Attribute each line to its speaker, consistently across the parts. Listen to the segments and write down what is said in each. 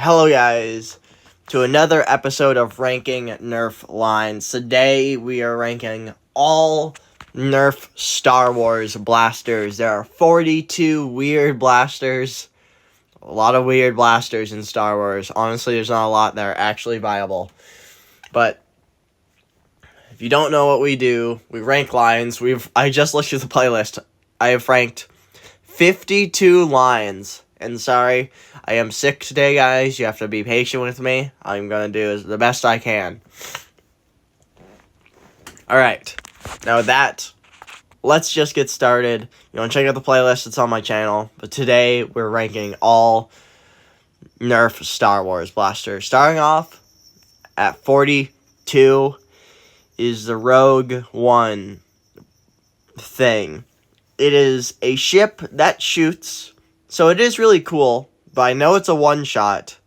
Speaker 1: Hello guys, to another episode of Ranking Nerf Lines. Today we are ranking all Nerf Star Wars blasters. There are 42 weird blasters. A lot of weird blasters in Star Wars. Honestly, there's not a lot that are actually viable. But if you don't know what we do, we rank lines. I just looked at the playlist. I have ranked 52 lines. And sorry, I am sick today, guys. You have to be patient with me. I'm going to do the best I can. Alright, now with that, let's just get started. You want to check out the playlist, it's on my channel. But today, we're ranking all Nerf Star Wars blasters. Starting off at 42 is the Rogue One thing. It is a ship that shoots. So it is really cool, but I know it's a one-shot.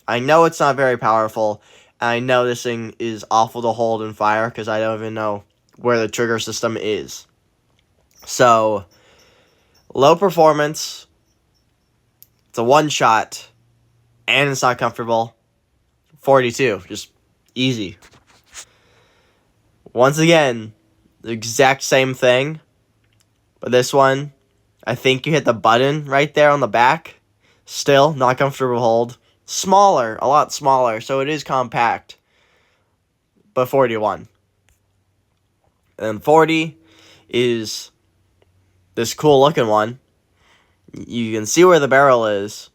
Speaker 1: I know it's not very powerful, and I know this thing is awful to hold and fire because I don't even know where the trigger system is. So, low performance, it's a one-shot, and it's not comfortable. 42, just easy. Once again, the exact same thing, but this one, I think you hit the button right there on the back. Still, not comfortable to hold. Smaller, a lot smaller, so it is compact. But 41. And 40 is this cool looking one. You can see where the barrel is.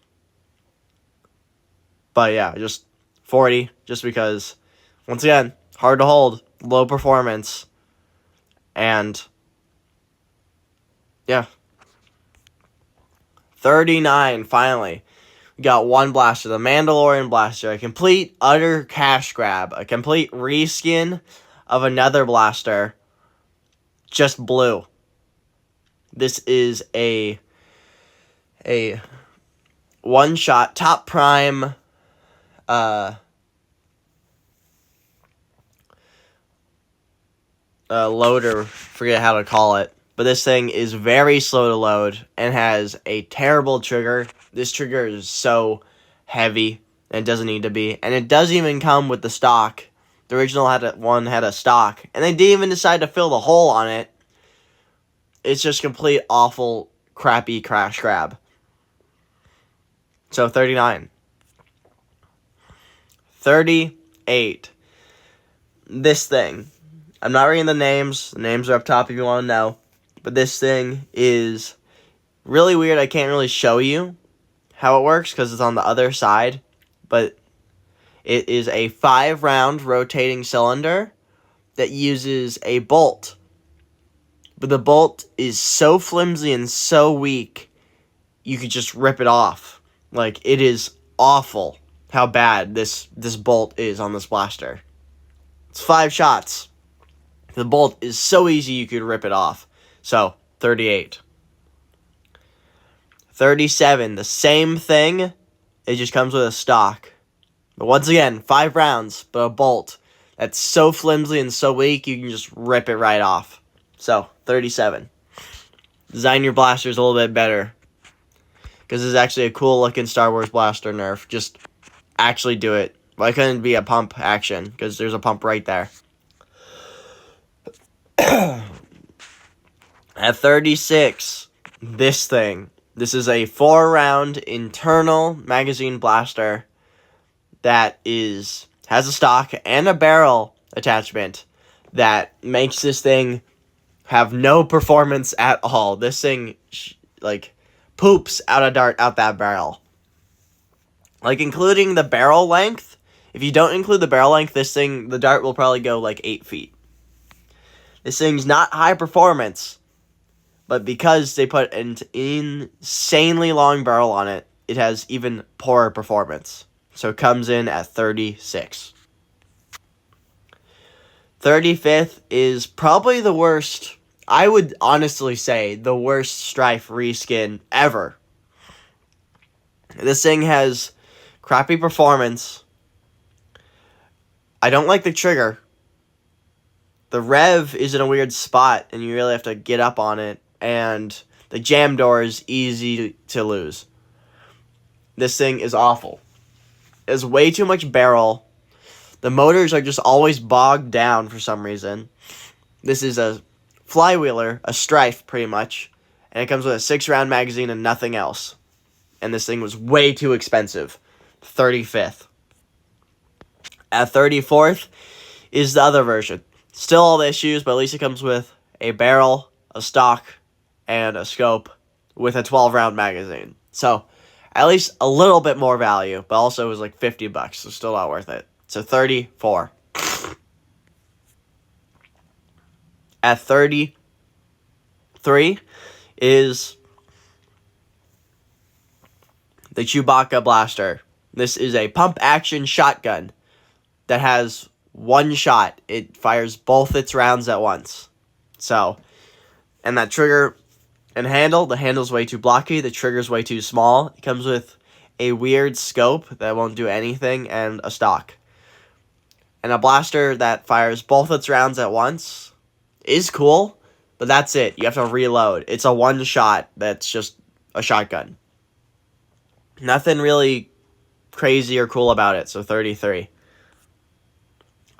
Speaker 1: But yeah, just 40, just because, once again, hard to hold, low performance, and yeah. 39, finally. We got one blaster, the Mandalorian blaster, a complete, utter cash grab, a complete reskin of another blaster, just blue. This is a one-shot, top prime, loader, forget how to call it. But this thing is very slow to load and has a terrible trigger. This trigger is so heavy and it doesn't need to be. And it doesn't even come with the stock. The original one had a stock. And they didn't even decide to fill the hole on it. It's just complete awful, crappy crash grab. So 39. 38. This thing. I'm not reading the names. The names are up top if you want to know. But this thing is really weird. I can't really show you how it works because it's on the other side. But it is a 5-round rotating cylinder that uses a bolt. But the bolt is so flimsy and so weak, you could just rip it off. Like, it is awful how bad this bolt is on this blaster. It's 5 shots. The bolt is so easy you could rip it off. So, 38. 37, the same thing. It just comes with a stock. But once again, 5 rounds, but a bolt that's so flimsy and so weak, you can just rip it right off. So, 37. Design your blasters a little bit better. Because this is actually a cool looking Star Wars blaster nerf. Just actually do it. Why couldn't it be a pump action? Because there's a pump right there. At 36, this thing. This is a 4-round internal magazine blaster that has a stock and a barrel attachment that makes this thing have no performance at all. This thing, poops out that barrel. Including the barrel length. If you don't include the barrel length, the dart will probably go 8 feet. This thing's not high performance. But because they put an insanely long barrel on it, it has even poorer performance. So it comes in at 36. 35th is probably the worst, I would honestly say, the worst Strife reskin ever. This thing has crappy performance. I don't like the trigger. The rev is in a weird spot, and you really have to get up on it. And the jam door is easy to lose. This thing is awful. has way too much barrel. The motors are just always bogged down for some reason. This is a flywheeler, a Strife pretty much, and it comes with a 6-round magazine and nothing else. And this thing was way too expensive. 35th. At 34th is the other version. Still all the issues, but at least it comes with a barrel, a stock, and a scope with a 12-round magazine. So, at least a little bit more value, but also it was like $50, so still not worth it. So 34. At 33 is the Chewbacca blaster. This is a pump-action shotgun that has one shot. It fires both its rounds at once. So, and that trigger and handle, the handle's way too blocky, the trigger's way too small. It comes with a weird scope that won't do anything and a stock. And a blaster that fires both its rounds at once is cool, but that's it. You have to reload. It's a one shot that's just a shotgun. Nothing really crazy or cool about it, so 33.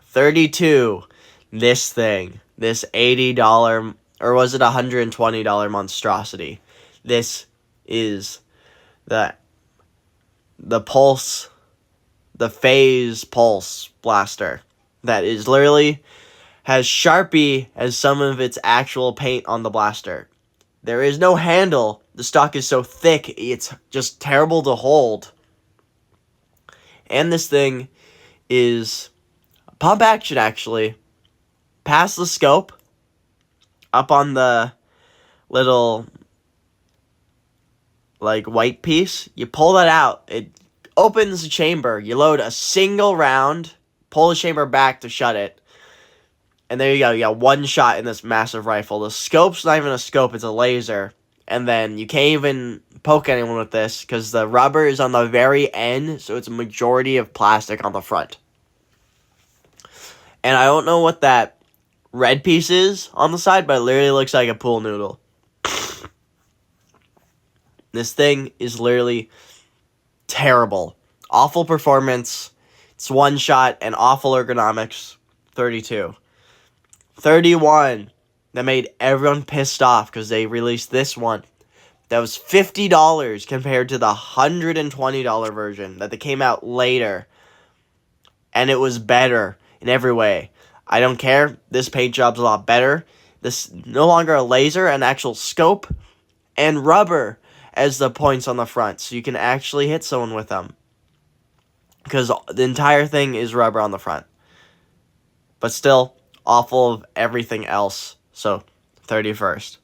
Speaker 1: 32, this thing. This $80, or was it $120 monstrosity? This is the Pulse, the Phase Pulse blaster. That is literally has Sharpie as some of its actual paint on the blaster. There is no handle. The stock is so thick, it's just terrible to hold. And this thing is pump action, actually. Past the scope, up on the little, like, white piece, you pull that out. It opens the chamber. You load a single round, pull the chamber back to shut it. And there you go. You got one shot in this massive rifle. The scope's not even a scope. It's a laser. And then you can't even poke anyone with this because the rubber is on the very end, so it's a majority of plastic on the front. And I don't know what that red piece is on the side, but it literally looks like a pool noodle. This thing is literally terrible. Awful performance. It's one shot and awful ergonomics. 32. 31. That made everyone pissed off because they released this one. That was $50 compared to the $120 version that they came out later. And it was better in every way. I don't care. This paint job's a lot better. This no longer a laser, an actual scope, and rubber as the points on the front, so you can actually hit someone with them. Because the entire thing is rubber on the front. But still, awful of everything else. So, 31st.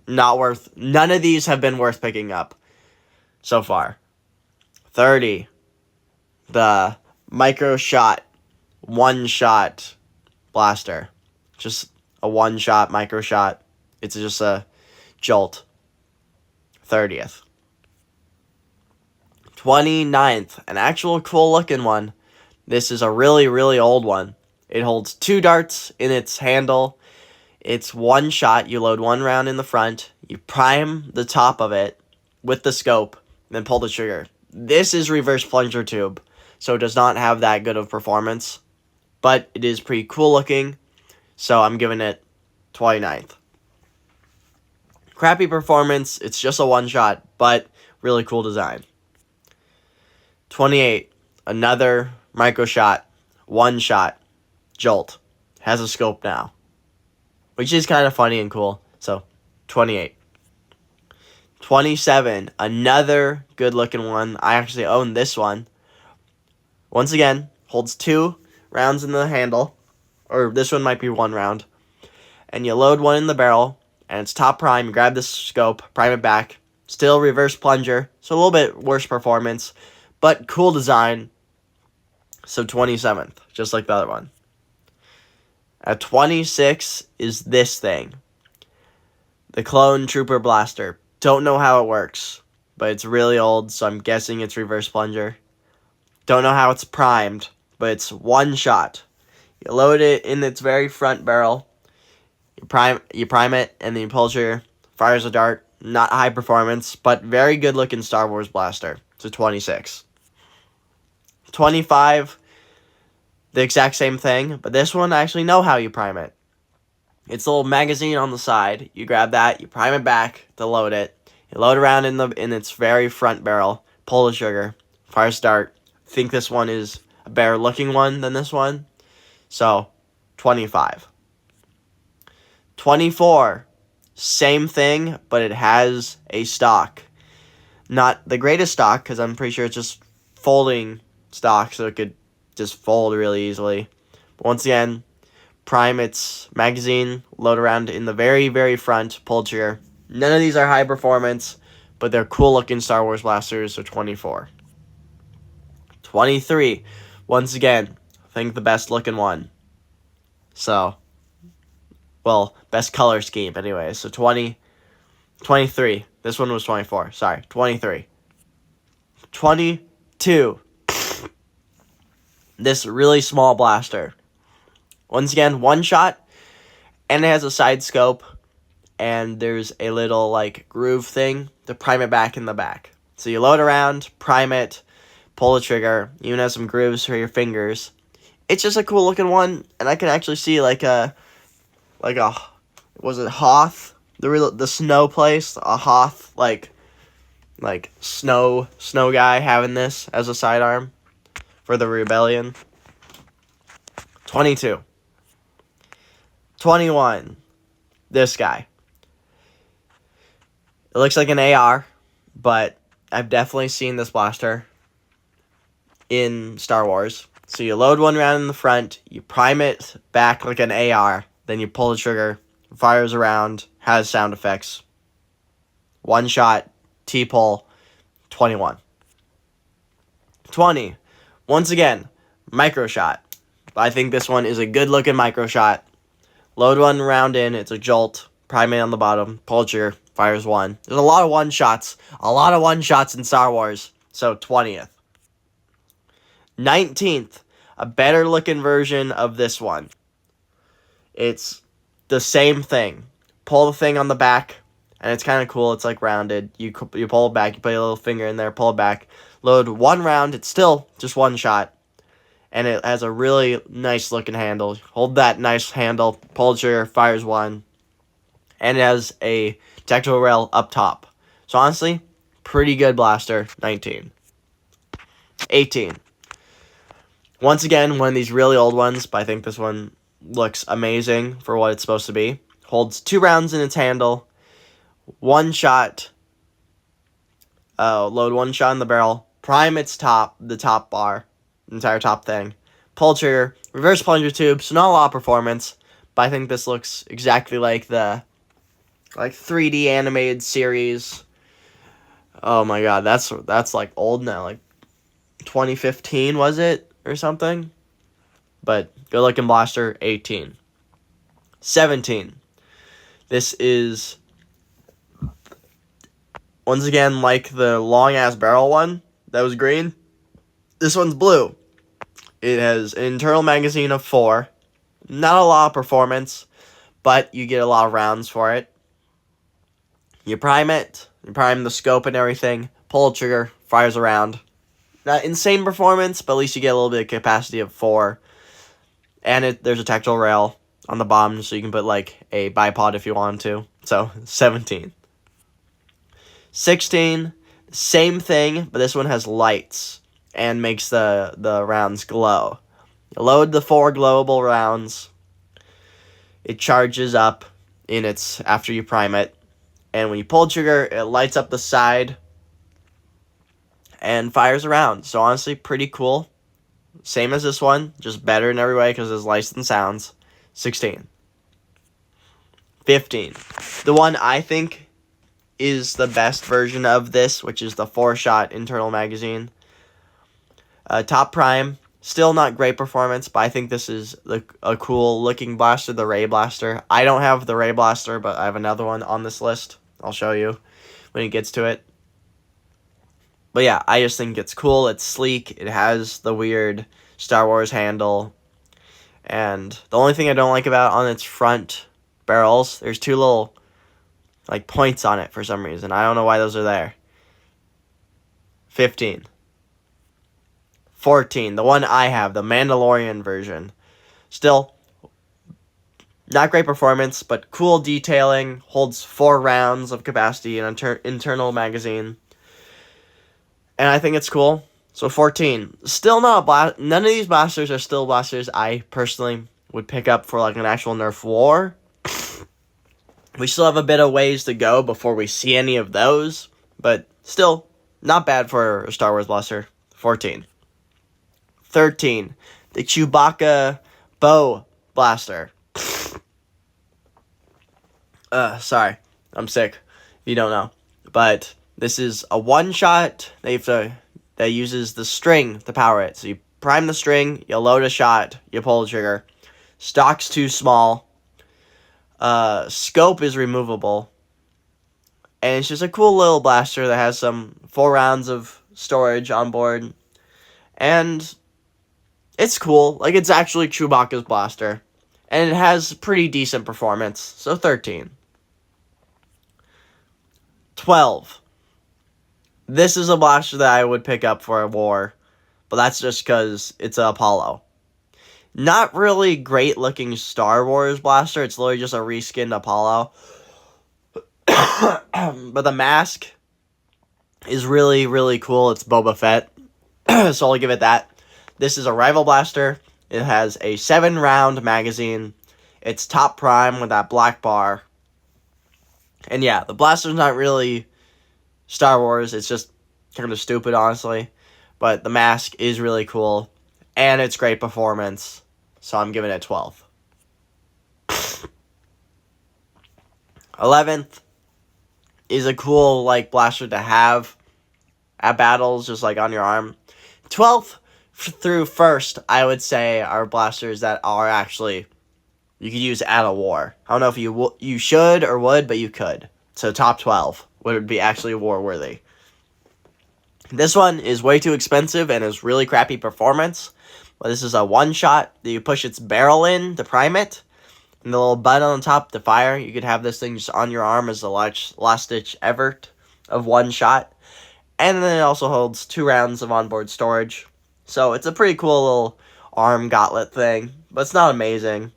Speaker 1: Not worth, none of these have been worth picking up so far. 30. The micro shot, one shot blaster. Just a one shot micro shot. It's just a jolt. 30th. 29th. An actual cool looking one. This is a really, really old one. It holds 2 darts in its handle. It's one shot. You load one round in the front. You prime the top of it with the scope. Then pull the trigger. This is reverse plunger tube. So it does not have that good of performance. But it is pretty cool looking. So I'm giving it 29th. Crappy performance. It's just a one shot. But really cool design. 28. Another micro shot. One shot. Jolt. Has a scope now. Which is kind of funny and cool. So, 28. 27. Another good looking one. I actually own this one. Once again, holds 2 rounds in the handle. Or this one might be 1 round. And you load one in the barrel. And it's top prime. You grab the scope. Prime it back. Still reverse plunger. So a little bit worse performance. But cool design. So 27th. Just like the other one. At 26 is this thing. The Clone Trooper Blaster. Don't know how it works. But it's really old, so I'm guessing it's reverse plunger. Don't know how it's primed. But it's one shot. You load it in its very front barrel. You prime it, and then you pull the trigger. Fires a dart. Not high performance, but very good looking Star Wars blaster. So 26. 25, the exact same thing, but this one I actually know how you prime it. It's a little magazine on the side. You grab that, you prime it back to load it. You load around in its very front barrel, pull the trigger, fire start. I think this one is a better looking one than this one. So, 25. 24, same thing, but it has a stock. Not the greatest stock, because I'm pretty sure it's just folding stock, so it could just fold really easily. But once again, prime its magazine, load around in the very, very front, pull trigger. None of these are high performance, but they're cool looking Star Wars blasters, so 24. 23, once again, I think the best looking one. So, well, best color scheme anyway. So 23. This one was 24. Sorry, 23. 22. This really small blaster. Once again, one shot, and it has a side scope, and there's a little, like, groove thing to prime it back in the back. So you load around, prime it, pull the trigger, even has some grooves for your fingers. It's just a cool looking one, and I can actually see, was it Hoth? The snow place, a Hoth, like snow guy having this as a sidearm for the Rebellion. 22. 21. This guy. It looks like an AR, but I've definitely seen this blaster in Star Wars. So you load one round in the front, you prime it back like an AR, then you pull the trigger, fires around, has sound effects. One shot, T-pull, 21. 20. Once again, micro shot. I think this one is a good looking micro shot. Load one round in, it's a jolt, prime it on the bottom, pull trigger, fires one. There's a lot of one shots in Star Wars. So 20th. 19th, a better looking version of this one. It's the same thing. Pull the thing on the back, and it's kind of cool. It's like rounded. You pull it back, you put your little finger in there, pull it back. Load one round, it's still just one shot. And it has a really nice looking handle. Hold that nice handle, pull the trigger, fires one. And it has a tactical rail up top. So honestly, pretty good blaster, 19. 18. Once again, one of these really old ones, but I think this one looks amazing for what it's supposed to be. Holds 2 rounds in its handle. One shot. Load one shot in the barrel. Prime its top, the top bar. Entire top thing. Pull trigger. Reverse plunger tube. So not a lot of performance, but I think this looks exactly like the 3D animated series. Oh my god, that's like old now. Like 2015 was it? Or something. But good looking blaster, 18. 17. This is once again like the long ass barrel one that was green. This one's blue. It has an internal magazine of 4. Not a lot of performance, but you get a lot of rounds for it. You prime it, you prime the scope and everything, pull the trigger, fires around. Not insane performance, but at least you get a little bit of capacity of 4. And there's a tactile rail on the bottom, so you can put like a bipod if you want to. So, 17. 16, same thing, but this one has lights and makes the rounds glow. You load the 4 glowable rounds. It charges up after you prime it. And when you pull the trigger, it lights up the side and fires around. So honestly, pretty cool. Same as this one, just better in every way because there's lights and sounds. 16. 15. The one I think is the best version of this, which is the 4-shot internal magazine. Top prime. Still not great performance, but I think this is a cool looking blaster, the Ray Blaster. I don't have the Ray Blaster, but I have another one on this list. I'll show you when it gets to it. But yeah, I just think it's cool. It's sleek. It has the weird Star Wars handle. And the only thing I don't like about on its front barrels, there's 2 little like points on it for some reason. I don't know why those are there. 15. 14, the one I have, the Mandalorian version. Still, not great performance, but cool detailing. Holds 4 rounds of capacity in an internal magazine. And I think it's cool. So 14. Still not a blast. None of these blasters are still blasters I personally would pick up for like an actual Nerf war. We still have a bit of ways to go before we see any of those. But still, not bad for a Star Wars blaster. 14. 13. The Chewbacca bow blaster. Sorry. I'm sick. If you don't know. But this is a one-shot that uses the string to power it. So you prime the string, you load a shot, you pull the trigger. Stock's too small. Scope is removable. And it's just a cool little blaster that has some 4 rounds of storage on board. And it's cool. Like, it's actually Chewbacca's blaster. And it has pretty decent performance. So 13. 12. This is a blaster that I would pick up for a war. But that's just because it's an Apollo. Not really great looking Star Wars blaster. It's literally just a reskinned Apollo. But the mask is really, really cool. It's Boba Fett. So I'll give it that. This is a rival blaster. It has a 7-round magazine. It's top prime with that black bar. And yeah, the blaster's not really Star Wars. It's just kind of stupid, honestly. But the mask is really cool. And it's great performance. So I'm giving it 12. 11th is a cool like blaster to have at battles, just like on your arm. 12th through 1st, I would say, are blasters that are actually you could use at a war. I don't know if you should or would, but you could. So top 12 would be actually war worthy. This one is way too expensive and is really crappy performance. But this is a one-shot that you push its barrel in to prime it. And the little button on top to fire. You could have this thing just on your arm as the last-ditch effort of one shot. And then it also holds 2 rounds of onboard storage. So it's a pretty cool little arm gauntlet thing. But it's not amazing.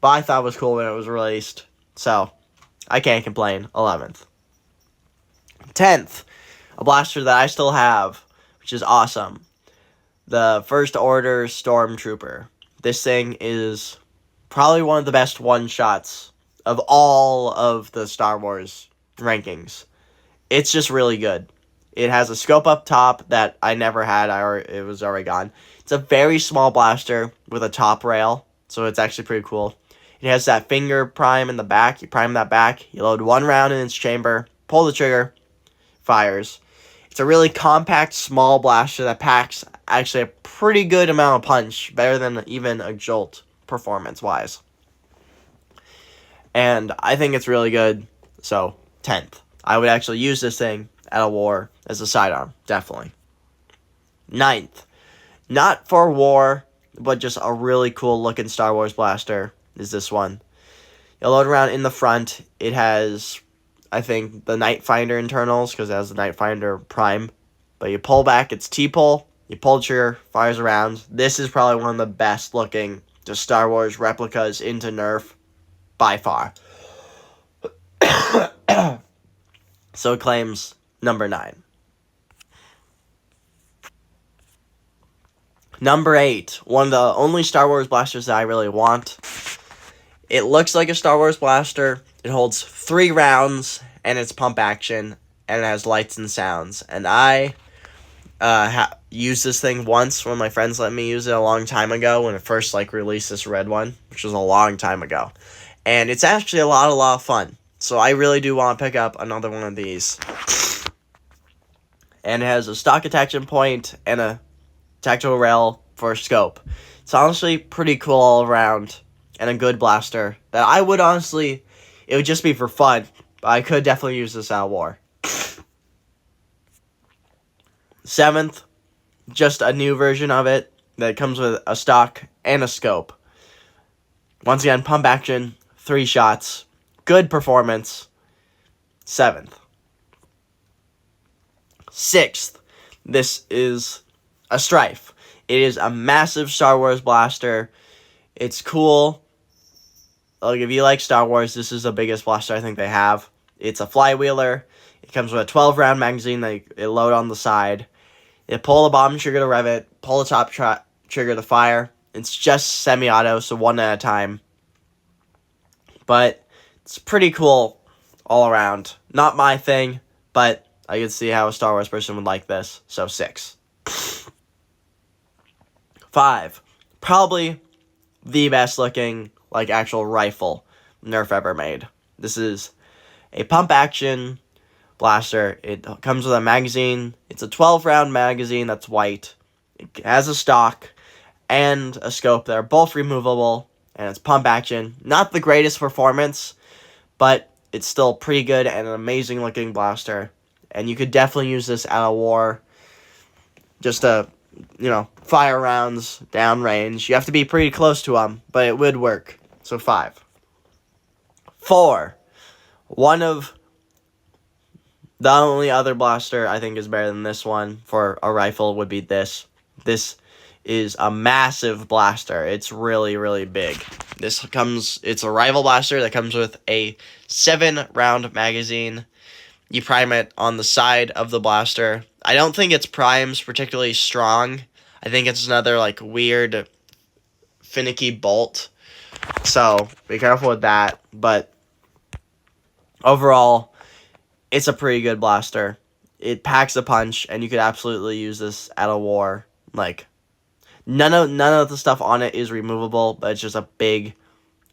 Speaker 1: But I thought it was cool when it was released. So I can't complain. 11th. 10th. A blaster that I still have, which is awesome. The First Order Stormtrooper. This thing is probably one of the best one-shots of all of the Star Wars rankings. It's just really good. It has a scope up top that I never had. It was already gone. It's a very small blaster with a top rail, so it's actually pretty cool. It has that finger prime in the back. You prime that back. You load 1 round in its chamber. Pull the trigger. Fires. It's a really compact, small blaster that packs actually a pretty good amount of punch. Better than even a Jolt, performance-wise. And I think it's really good. So, 10th. I would actually use this thing at a war as a sidearm. Definitely. 9th. Not for war, but just a really cool-looking Star Wars blaster is this one. You load around in the front. It has, I think, the Night Finder internals, because it has the Night Finder prime. But you pull back, it's T-pull, you pull the trigger, fires around. This is probably one of the best looking just Star Wars replicas into Nerf by far. So it claims number 9. Number 8, one of the only Star Wars blasters that I really want. It looks like a Star Wars blaster. It holds 3 rounds, and it's pump action, and it has lights and sounds. And I used this thing once when my friends let me use it a long time ago when it first released this red one, which was a long time ago. And it's actually a lot of fun. So I really do want to pick up another one of these. And it has a stock attachment point and a tactile rail for scope. It's honestly pretty cool all around and a good blaster that I would honestly, it would just be for fun, but I could definitely use this at war. 7th, just a new version of it that comes with a stock and a scope. Once again, pump action, 3 shots, good performance. 7th. 6th, this is a Strife. It is a massive Star Wars blaster. It's cool. Like, if you like Star Wars, this is the biggest blaster I think they have. It's a flywheeler. It comes with a 12-round magazine that it load on the side. You pull the bottom trigger to rev it, pull the top trigger to fire. It's just semi-auto, so one at a time. But it's pretty cool all around. Not my thing, but I can see how a Star Wars person would like this. So 6. 5. Probably the best looking, like, actual rifle Nerf ever made. This is a pump action blaster. It comes with a magazine. It's a 12-round magazine that's white. It has a stock and a scope that are both removable, and it's pump action. Not the greatest performance, but it's still pretty good and an amazing looking blaster. And you could definitely use this at a war just to, fire rounds downrange. You have to be pretty close to them, but it would work. So 5. 4. One of the only other blaster I think is better than this one for a rifle would be this. This is a massive blaster. It's really, really big. It's a rifle blaster that comes with a 7-round magazine. You prime it on the side of the blaster. I don't think its prime's particularly strong. I think it's another, like, weird, finicky bolt. So, be careful with that. But overall, it's a pretty good blaster. It packs a punch, and you could absolutely use this at a war. Like, none of the stuff on it is removable, but it's just a big,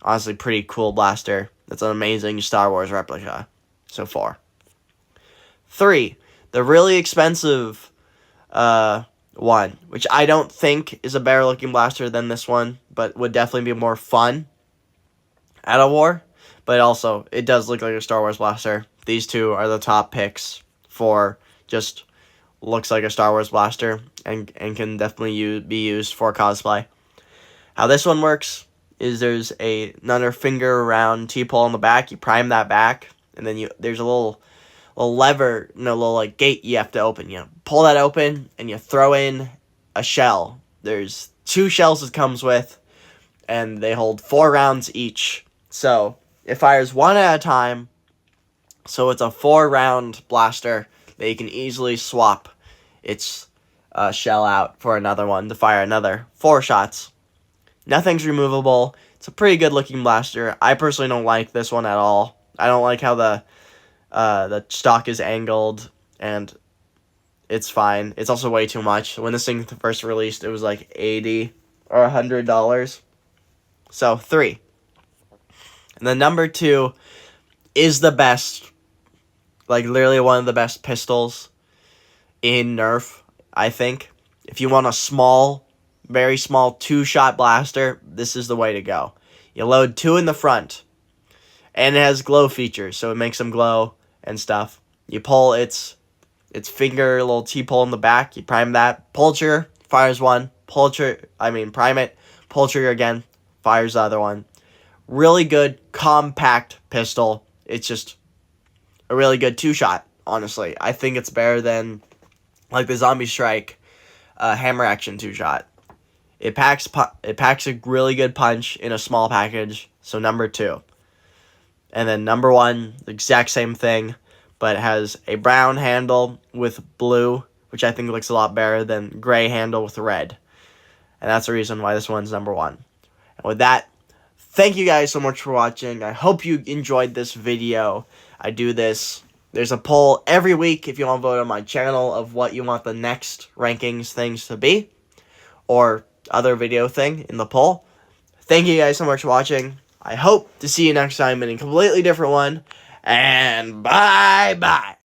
Speaker 1: honestly pretty cool blaster. It's an amazing Star Wars replica. So 4. 3. The really expensive one, which I don't think is a better looking blaster than this one, but would definitely be more fun at a war. But also, it does look like a Star Wars blaster. These two are the top picks for just looks like a Star Wars blaster and can definitely be used for cosplay. How this one works is there's another finger round T-pole on the back. You prime that back, and then there's a little lever, little like gate you have to open. You pull that open, and you throw in a shell. There's 2 shells it comes with, and they hold 4 rounds each. So it fires one at a time. So it's a 4-round blaster that you can easily swap its shell out for another one to fire another 4 shots. Nothing's removable. It's a pretty good looking blaster. I personally don't like this one at all. I don't like how the stock is angled, and it's fine. It's also way too much. When this thing first released, it was like $80 or $100. So 3. And then number 2 is the best, like literally one of the best pistols in Nerf, I think. If you want a small, very small 2-shot blaster, this is the way to go. You load 2 in the front, and it has glow features, so it makes them glow and stuff. You pull its finger, little T-pole in the back, you prime that, pull trigger, fires one, prime it, pull trigger again, fires the other one. Really good, compact pistol. It's just a really good 2-shot, honestly. I think it's better than, like, the Zombie Strike hammer action 2-shot. It packs a really good punch in a small package, so number 2. And then number 1, the exact same thing, but it has a brown handle with blue, which I think looks a lot better than gray handle with red. And that's the reason why this one's number 1. And with that, thank you guys so much for watching. I hope you enjoyed this video. I do this. There's a poll every week if you want to vote on my channel of what you want the next rankings things to be, or other video thing in the poll. Thank you guys so much for watching. I hope to see you next time in a completely different one. And bye-bye.